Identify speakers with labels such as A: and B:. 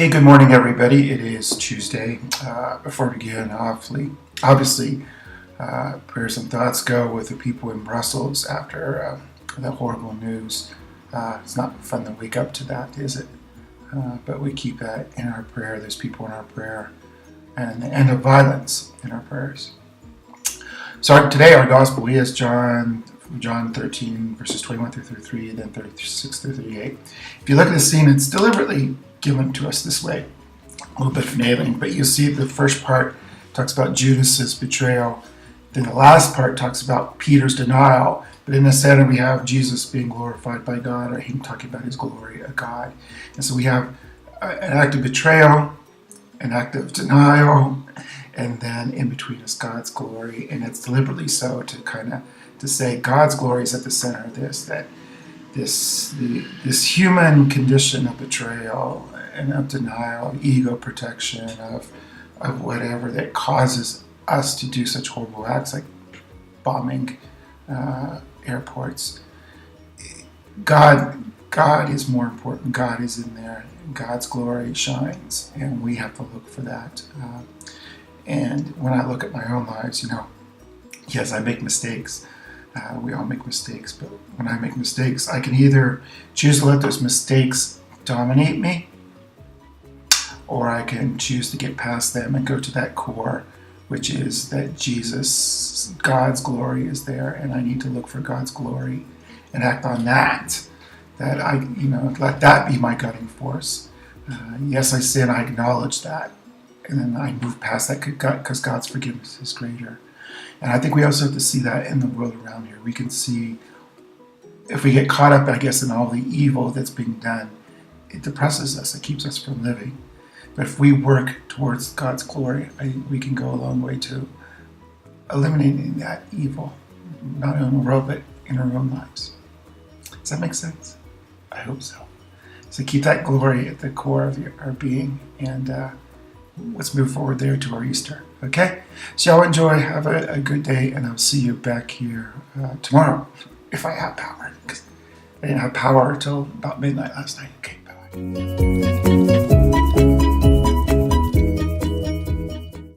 A: Hey, good morning, everybody. It is Tuesday. Before we begin, obviously, prayers and thoughts go with the people in Brussels after the horrible news. It's not fun to wake up to that, is it? But we keep that in our prayer. There's people in our prayer, and the end of violence in our prayers. So today our gospel is John 13, verses 21 through 33, and then 36 through 38. If you look at the scene, it's deliberately given to us this way. A little bit finagling, but you see the first part talks about Judas's betrayal. Then the last part talks about Peter's denial. But in the center, we have Jesus being glorified by God, or him talking about his glory of God. And so we have an act of betrayal, an act of denial, and then in between is God's glory. And it's deliberately so to say God's glory is at the center of this, that this human condition of betrayal and of denial, of ego protection, of whatever that causes us to do such horrible acts like bombing airports. God is more important. God is in there. God's glory shines, and we have to look for that. And when I look at my own lives, yes, I make mistakes. We all make mistakes, but when I make mistakes, I can either choose to let those mistakes dominate me, or I can choose to get past them and go to that core, which is that Jesus, God's glory is there, and I need to look for God's glory and act on that. That let that be my guiding force. Yes, I sin, I acknowledge that, and then I move past that because God's forgiveness is greater. And I think we also have to see that in the world around here. We can see, if we get caught up, in all the evil that's being done, it depresses us, it keeps us from living. But if we work towards God's glory, we can go a long way to eliminating that evil, not in the world, but in our own lives. Does that make sense? I hope so. So keep that glory at the core of our being, and let's move forward there to our Easter. Okay? So y'all enjoy, have a good day, and I'll see you back here tomorrow, if I have power. Because I didn't have power until about midnight last night. Okay, bye-bye.